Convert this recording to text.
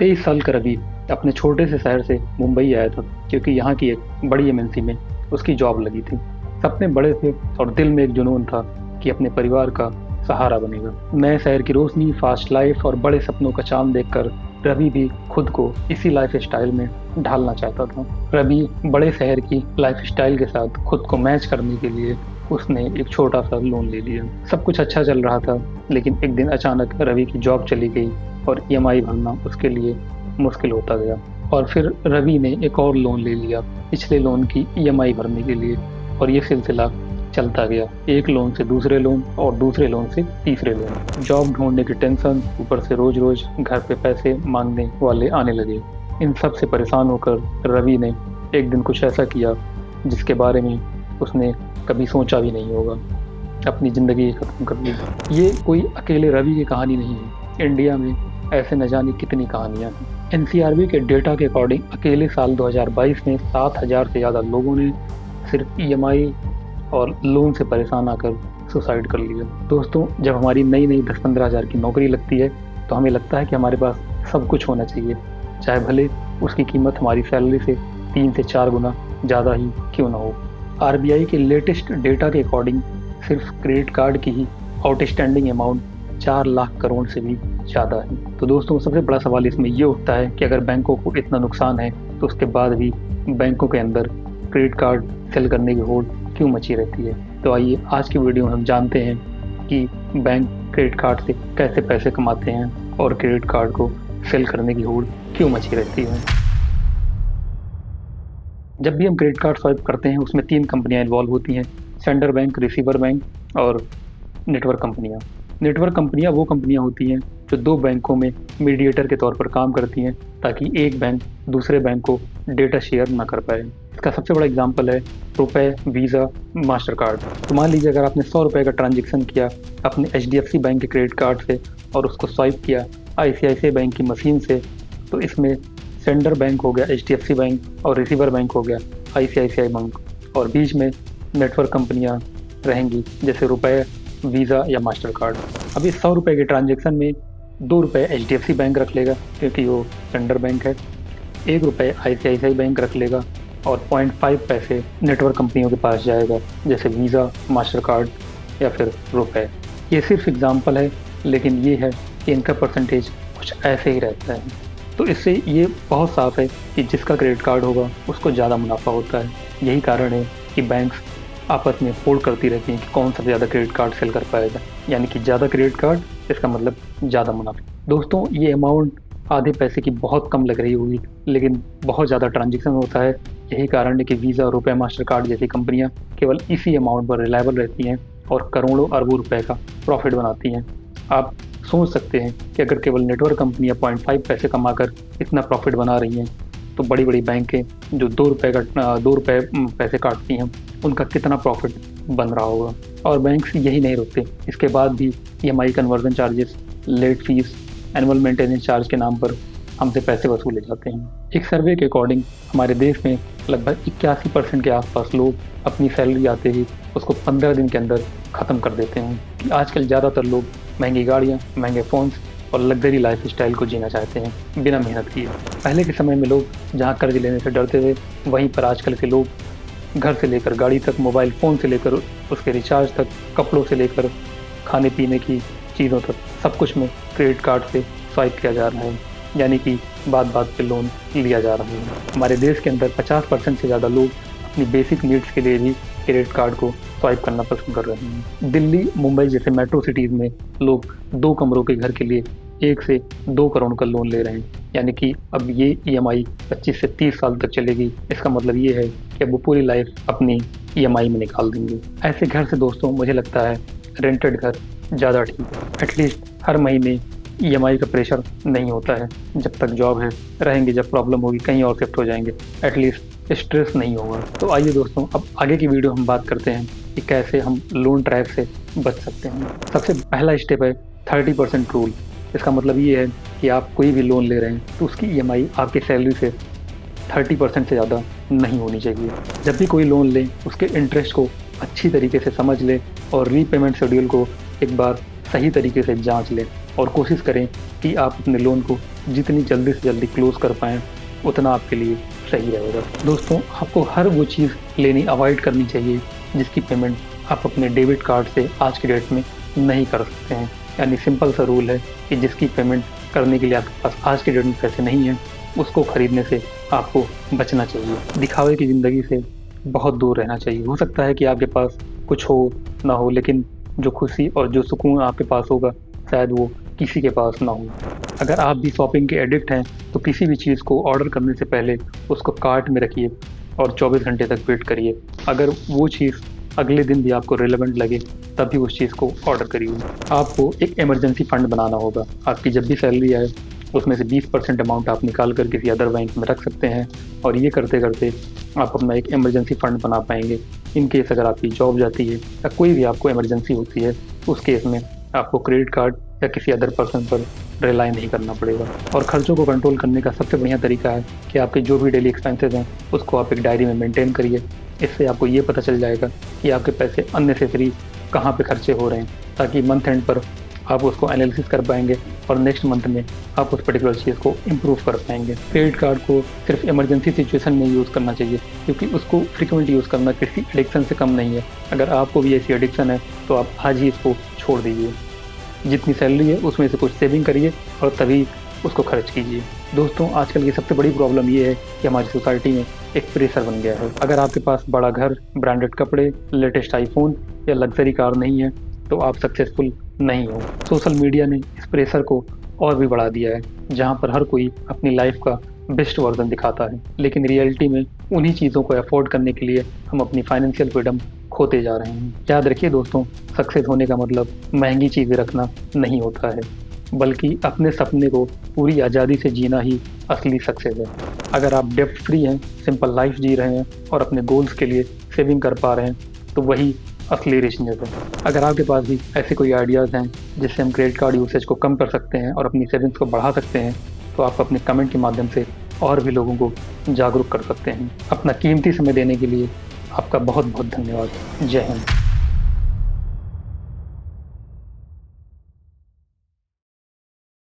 23 साल का रवि अपने छोटे से शहर से मुंबई आया था क्योंकि यहाँ की एक बड़ी एमएनसी में उसकी जॉब लगी थी। सपने बड़े थे और दिल में एक जुनून था कि अपने परिवार का सहारा बनेगा। नए शहर की रोशनी, फास्ट लाइफ और बड़े सपनों का चांद देखकर रवि भी खुद को इसी लाइफ स्टाइल में ढालना चाहता था। रवि बड़े शहर की लाइफ स्टाइल के साथ खुद को मैच करने के लिए उसने एक छोटा सा लोन ले लिया। सब कुछ अच्छा चल रहा था, लेकिन एक दिन अचानक रवि की जॉब चली गई और ईएमआई भरना उसके लिए मुश्किल होता गया। और फिर रवि ने एक और लोन ले लिया पिछले लोन की ईएमआई भरने के लिए, और ये सिलसिला चलता गया, एक लोन से दूसरे लोन और दूसरे लोन से तीसरे लोन। जॉब ढूंढने की टेंशन, ऊपर से रोज रोज घर पे पैसे मांगने वाले आने लगे। इन सब से परेशान होकर रवि ने एक दिन कुछ ऐसा किया जिसके बारे में उसने कभी सोचा भी नहीं होगा। अपनी ज़िंदगी ख़त्म कर ली। ये कोई अकेले रवि की कहानी नहीं है। इंडिया में ऐसे न जाने कितनी कहानियाँ हैं। एनसीआरबी के डेटा के अकॉर्डिंग अकेले साल 2022 में 7,000 से ज़्यादा लोगों ने सिर्फ ईएमआई और लोन से परेशान आकर सुसाइड कर लिया। दोस्तों, जब हमारी नई नई 10-15 हज़ार की नौकरी लगती है तो हमें लगता है कि हमारे पास सब कुछ होना चाहिए, चाहे भले उसकी कीमत हमारी सैलरी से 3 से 4 गुना ज़्यादा ही क्यों ना हो। आरबीआई के लेटेस्ट डेटा के अकॉर्डिंग सिर्फ क्रेडिट कार्ड की ही आउटस्टैंडिंग अमाउंट 4 लाख करोड़ से भी ज़्यादा है। तो दोस्तों, सबसे बड़ा सवाल इसमें ये उठता है कि अगर बैंकों को इतना नुकसान है तो उसके बाद भी बैंकों के अंदर क्रेडिट कार्ड सेल करने की होड़ क्यों मची रहती है। तो आइए आज की वीडियो में हम जानते हैं कि बैंक क्रेडिट कार्ड से कैसे पैसे कमाते हैं और क्रेडिट कार्ड को सेल करने की होड़ क्यों मची रहती है। जब भी हम क्रेडिट कार्ड स्वाइप करते हैं उसमें 3 कंपनियां इन्वॉल्व होती हैं, सेंडर बैंक, रिसीवर बैंक और नेटवर्क कंपनियां। नेटवर्क कंपनियां वो कंपनियां होती हैं जो 2 बैंकों में मीडिएटर के तौर पर काम करती हैं ताकि एक बैंक दूसरे बैंक को डेटा शेयर ना कर पाए। इसका सबसे बड़ा एग्जांपल है रुपए, वीज़ा, मास्टर कार्ड। तो मान लीजिए अगर आपने 100 रुपये का ट्रांजेक्शन किया अपने एचडीएफसी बैंक के क्रेडिट कार्ड से और उसको स्वाइप किया आईसीआईसीआई बैंक की मशीन से, तो इसमें सेंडर बैंक हो गया एचडीएफसी बैंक और रिसीवर बैंक हो गया आईसीआईसीआई बैंक, और बीच में नेटवर्क कंपनियां रहेंगी जैसे रुपए, वीज़ा या मास्टर कार्ड। अब इस 100 रुपये के ट्रांजेक्शन में 2 रुपये एचडीएफसी बैंक रख लेगा क्योंकि वो सेंडर बैंक है, 1 रुपये आईसीआईसीआई बैंक रख लेगा और 0.5 पैसे नेटवर्क कंपनियों के पास जाएगा जैसे वीज़ा, मास्टर कार्ड या फिर रुपए। ये सिर्फ एग्जांपल है, लेकिन ये है कि इनका परसेंटेज कुछ ऐसे ही रहता है। तो इससे ये बहुत साफ है कि जिसका क्रेडिट कार्ड होगा उसको ज़्यादा मुनाफा होता है। यही कारण है कि बैंक्स आपस में पोल करती रहती हैं कि कौन सबसे ज़्यादा क्रेडिट कार्ड सेल कर पाएगा, यानी कि ज़्यादा क्रेडिट कार्ड इसका मतलब ज़्यादा मुनाफा। दोस्तों, ये अमाउंट आधे पैसे की बहुत कम लग रही होगी, लेकिन बहुत ज़्यादा ट्रांजेक्शन होता है। यही कारण है कि वीज़ा, रुपए, मास्टर कार्ड जैसी कंपनियां केवल इसी अमाउंट पर रिलायबल रहती हैं और करोड़ों अरबों रुपए का प्रॉफिट बनाती हैं। आप सोच सकते हैं कि अगर केवल नेटवर्क कंपनियां 0.5 पैसे कमाकर इतना प्रॉफिट बना रही हैं तो बड़ी बड़ी बैंकें जो 2 रुपये पैसे काटती हैं उनका कितना प्रॉफिट बन रहा होगा। और बैंक्स यही नहीं रुकते, इसके बाद भी EMI conversion charges, late fees, annual maintenance charge के नाम पर हमसे पैसे वसूले जाते हैं। एक सर्वे के अकॉर्डिंग हमारे देश में लगभग 81% के आसपास लोग अपनी सैलरी आते ही उसको 15 दिन के अंदर ख़त्म कर देते हैं। आजकल ज़्यादातर लोग महंगी गाड़ियाँ, महंगे फ़ोन्स और लग्जरी लाइफ स्टाइल को जीना चाहते हैं बिना मेहनत किए। पहले के समय में लोग जहाँ कर्ज लेने से डरते थे, वहीं पर आजकल के लोग घर से लेकर गाड़ी तक, मोबाइल फ़ोन से लेकर उसके रिचार्ज तक, कपड़ों से लेकर खाने पीने की चीज़ों तक, सब कुछ में क्रेडिट कार्ड से स्वाइप किया जा रहा है, यानी कि बात बात पे लोन लिया जा रहा है। हमारे देश के अंदर 50% से ज़्यादा लोग अपनी बेसिक नीड्स के लिए भी क्रेडिट कार्ड को स्वाइप करना पसंद कर रहे हैं। दिल्ली, मुंबई जैसे मेट्रो सिटीज़ में लोग 2 कमरों के घर के लिए 1 से 2 करोड़ का लोन ले रहे हैं, यानी कि अब ये ईएमआई 25 से 30 साल तक चलेगी। इसका मतलब ये है कि अब वो पूरी लाइफ अपनी ईएमआई में निकाल देंगे। ऐसे घर से दोस्तों मुझे लगता है रेंटेड घर ज़्यादा ठीक है। एटलीस्ट हर महीने ईएमआई का प्रेशर नहीं होता है। जब तक जॉब है रहेंगे, जब प्रॉब्लम होगी कहीं और शिफ्ट हो जाएंगे, एटलीस्ट स्ट्रेस नहीं होगा। तो आइए दोस्तों, अब आगे की वीडियो हम बात करते हैं कि कैसे हम लोन ट्रैप से बच सकते हैं। सबसे पहला स्टेप है 30% रूल। इसका मतलब ये है कि आप कोई भी लोन ले रहे हैं तो उसकी ईएमआई आपकी सैलरी से 30% से ज़्यादा नहीं होनी चाहिए। जब भी कोई लोन लें उसके इंटरेस्ट को अच्छी तरीके से समझ लें और रीपेमेंट शेड्यूल को एक बार सही तरीके से जांच लें और कोशिश करें कि आप अपने लोन को जितनी जल्दी से जल्दी क्लोज कर पाएँ उतना आपके लिए सही रहेगा। दोस्तों, आपको हर वो चीज़ लेनी अवॉइड करनी चाहिए जिसकी पेमेंट आप अपने डेबिट कार्ड से आज की डेट में नहीं कर सकते हैं। यानी सिंपल सा रूल है कि जिसकी पेमेंट करने के लिए आपके पास आज की डेट में पैसे नहीं हैं, उसको खरीदने से आपको बचना चाहिए। दिखावे की ज़िंदगी से बहुत दूर रहना चाहिए। हो सकता है कि आपके पास कुछ हो, ना हो, लेकिन जो खुशी और जो सुकून आपके पास होगा, शायद वो किसी के पास ना हो। अगर आप भी शॉपिंग के एडिक्ट हैं, तो किसी भी चीज़ को ऑर्डर करने से पहले उसको कार्ट में रखिए और 24 घंटे तक वेट करिए। अगर वो चीज़ अगले दिन भी आपको रिलेवेंट लगे, तभी उस चीज़ को ऑर्डर करिए। आपको एक इमरजेंसी फ़ंड बनाना होगा। आपकी जब भी सैलरी आए, उसमें से 20% अमाउंट आप निकाल कर किसी अदर बैंक में रख सकते हैं और ये करते-करते आप अपना एक इमरजेंसी फ़ंड बना पाएँगे। इन केस अगर आपकी जॉब जाती है या कोई भी आपको इमरजेंसी होती है, उस केस में आपको क्रेडिट कार्ड या किसी अदर पर्सन पर रिलाई नहीं करना पड़ेगा। और खर्चों को कंट्रोल करने का सबसे बढ़िया तरीका है कि आपके जो भी डेली एक्सपेंसेस हैं, उसको आप एक डायरी में मेंटेन करिए। इससे आपको ये पता चल जाएगा कि आपके पैसे अननेसेसरी कहाँ पे खर्चे हो रहे हैं, ताकि मंथ एंड पर आप उसको एनालिसिस कर पाएंगे और नेक्स्ट मंथ में आप उस पर्टिकुलर चीज़ को इम्प्रूव कर पाएंगे। क्रेडिट कार्ड को सिर्फ इमरजेंसी सिचुएशन में यूज़ करना चाहिए, क्योंकि उसको फ्रिक्वेंट यूज़ करना किसी एडिक्शन से कम नहीं है। अगर आपको भी ऐसी एडिक्शन है, तो आप आज ही इसको छोड़ दीजिए। जितनी सैलरी है उसमें से कुछ सेविंग करिए और तभी उसको खर्च कीजिए। दोस्तों, आजकल की सबसे बड़ी प्रॉब्लम ये है कि हमारी सोसाइटी में एक प्रेशर बन गया है। अगर आपके पास बड़ा घर, ब्रांडेड कपड़े, लेटेस्ट आईफोन या लग्जरी कार नहीं है, तो आप सक्सेसफुल नहीं हो। सोशल मीडिया ने इस प्रेशर को और भी बढ़ा दिया है, जहाँ पर हर कोई अपनी लाइफ का बेस्ट वर्जन दिखाता है, लेकिन रियलिटी में उन्हीं चीज़ों को अफोर्ड करने के लिए हम अपनी फाइनेंशियल फ्रीडम खोते जा रहे हैं। याद रखिए दोस्तों, सक्सेस होने का मतलब महंगी चीज़ें रखना नहीं होता है, बल्कि अपने सपने को पूरी आज़ादी से जीना ही असली सक्सेस है। अगर आप डेब्ट फ्री हैं, सिंपल लाइफ जी रहे हैं और अपने गोल्स के लिए सेविंग कर पा रहे हैं, तो वही असली रिचनेस है। अगर आपके पास भी ऐसे कोई आइडियाज़ हैं जिससे हम क्रेडिट कार्ड यूसेज को कम कर सकते हैं और अपनी सेविंग्स को बढ़ा सकते हैं, तो आप अपने कमेंट के माध्यम से और भी लोगों को जागरूक कर सकते हैं। अपना कीमती समय देने के लिए आपका बहुत बहुत धन्यवाद। जय हिंद।